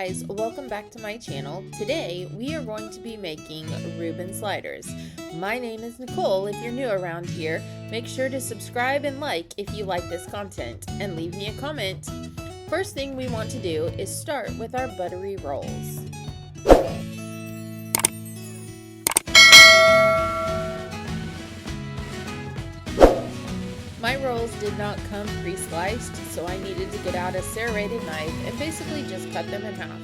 Guys, welcome back to my channel. Today we are going to be making Ruben sliders. My name is Nicole. If you're new around here, make sure to subscribe and like if you like this content, and leave me a comment. First thing we want to do is start with our buttery rolls. My rolls did not come pre-sliced, so I needed to get out a serrated knife and basically just cut them in half.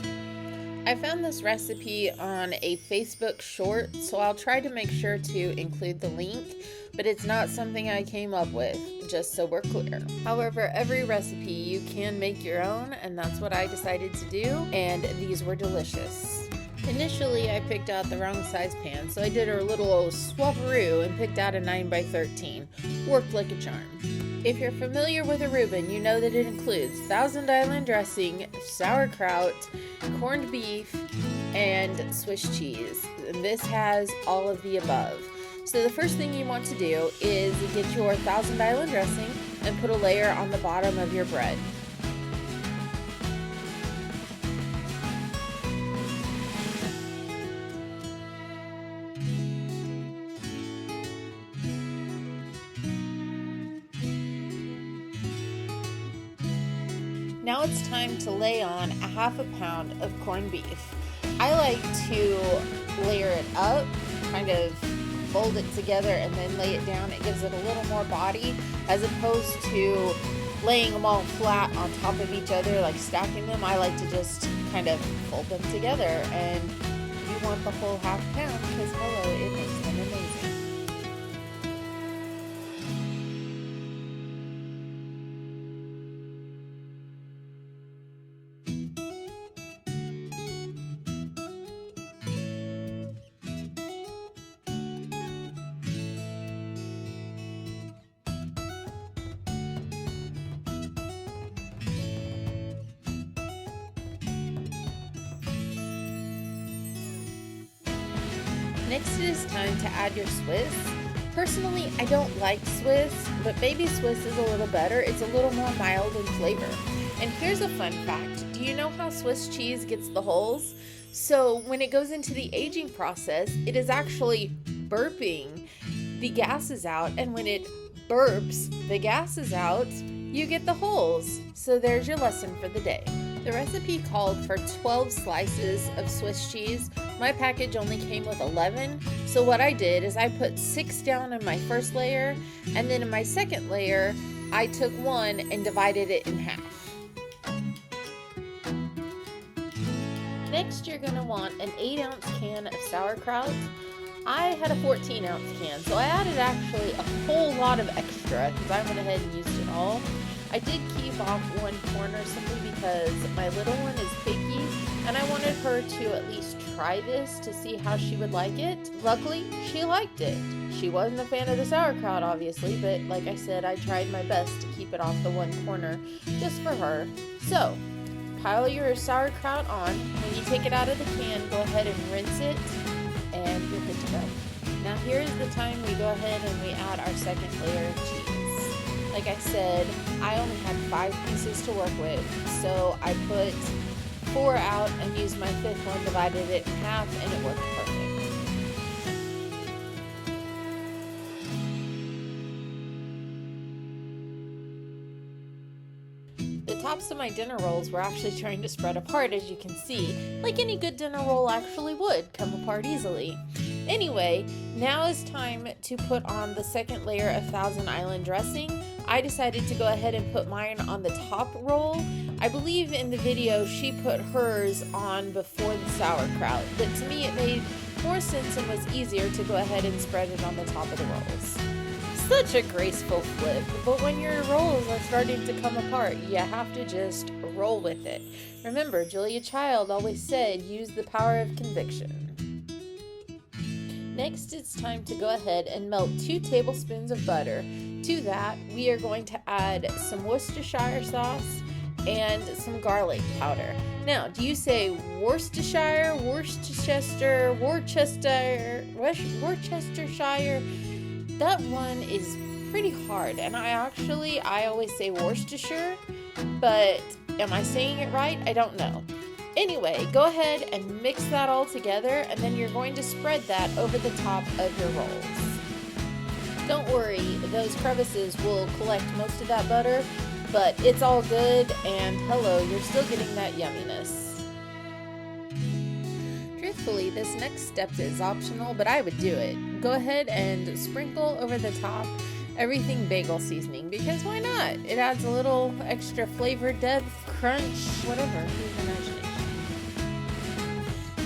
I found this recipe on a Facebook short, so I'll try to make sure to include the link, but it's not something I came up with, just so we're clear. However, every recipe you can make your own, and that's what I decided to do, and these were delicious. Initially, I picked out the wrong size pan, so I did a little swapperoo and picked out a 9x13. Worked like a charm. If you're familiar with a Ruben, you know that it includes Thousand Island dressing, sauerkraut, corned beef, and Swiss cheese. And this has all of the above. So the first thing you want to do is get your Thousand Island dressing and put a layer on the bottom of your bread. Now it's time to lay on a half a pound of corned beef. I like to layer it up, kind of fold it together and then lay it down. It gives it a little more body as opposed to laying them all flat on top of each other, like stacking them. I like to just kind of fold them together, and you want the whole half pound because hello, it makes them amazing. Next it is time to add your Swiss. Personally, I don't like Swiss, but baby Swiss is a little better. It's a little more mild in flavor. And here's a fun fact. Do you know how Swiss cheese gets the holes? So when it goes into the aging process, it is actually burping the gases out, and when it burps the gases out, you get the holes. So there's your lesson for the day. The recipe called for 12 slices of Swiss cheese. My package only came with 11, so what I did is I put 6 down in my first layer, and then in my second layer, I took 1 and divided it in half. Next, you're going to want an 8-ounce can of sauerkraut. I had a 14-ounce can, so I added actually a whole lot of extra because I went ahead and used it all. I did keep off one corner simply because my little one is picky and I wanted her to at least try this to see how she would like it. Luckily, she liked it. She wasn't a fan of the sauerkraut, obviously, but like I said, I tried my best to keep it off the one corner just for her. So, pile your sauerkraut on. When you take it out of the can, go ahead and rinse it, and you're good to go. Now here's the time we go ahead and we add our second layer of cheese. Like I said, I only had 5 pieces to work with, so I put 4 out and used my 5th one, divided it in half, and it worked perfect. The tops of my dinner rolls were actually trying to spread apart, as you can see, like any good dinner roll actually would come apart easily. Anyway, now is time to put on the second layer of Thousand Island dressing. I decided to go ahead and put mine on the top roll. I believe in the video she put hers on before the sauerkraut, but to me it made more sense and was easier to go ahead and spread it on the top of the rolls. Such a graceful flip, but when your rolls are starting to come apart, you have to just roll with it. Remember, Julia Child always said, use the power of conviction. Next, it's time to go ahead and melt 2 tablespoons of butter. To that, we are going to add some Worcestershire sauce and some garlic powder. Now, do you say Worcestershire, Worcestershire? That one is pretty hard, and I always say Worcestershire, but am I saying it right? I don't know. Anyway, go ahead and mix that all together, and then you're going to spread that over the top of your rolls. Don't worry, those crevices will collect most of that butter, but it's all good, and hello, you're still getting that yumminess. Truthfully, this next step is optional, but I would do it. Go ahead and sprinkle over the top everything bagel seasoning, because why not? It adds a little extra flavor, depth, crunch, whatever, use imagination.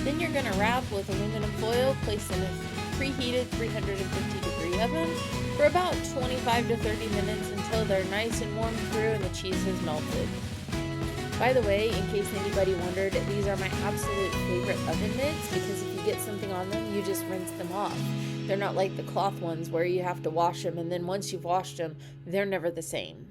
Then you're going to wrap with aluminum foil, place in a preheated 350-degree oven for about 25 to 30 minutes until they're nice and warm through and the cheese has melted. By the way, in case anybody wondered, these are my absolute favorite oven mitts because if you get something on them, you just rinse them off. They're not like the cloth ones where you have to wash them, and then once you've washed them, they're never the same.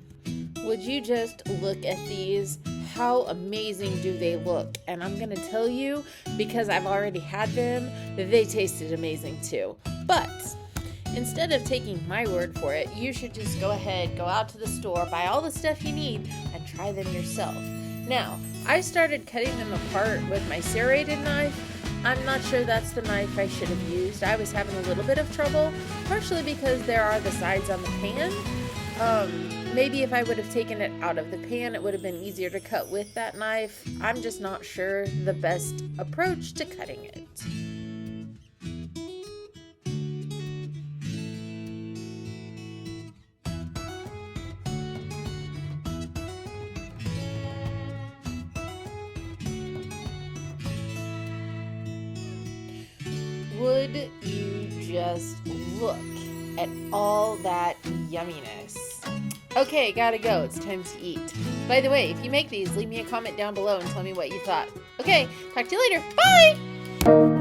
Would you just look at these? How amazing do they look? And I'm going to tell you, because I've already had them, that they tasted amazing too. But instead of taking my word for it, you should just go ahead, go out to the store, buy all the stuff you need, and try them yourself. Now, I started cutting them apart with my serrated knife. I'm not sure that's the knife I should have used. I was having a little bit of trouble, partially because there are the sides on the pan. Maybe if I would have taken it out of the pan, it would have been easier to cut with that knife. I'm just not sure the best approach to cutting it. Would you just look at all that yumminess? Okay, gotta go. It's time to eat. By the way, if you make these, leave me a comment down below and tell me what you thought. Okay, talk to you later. Bye!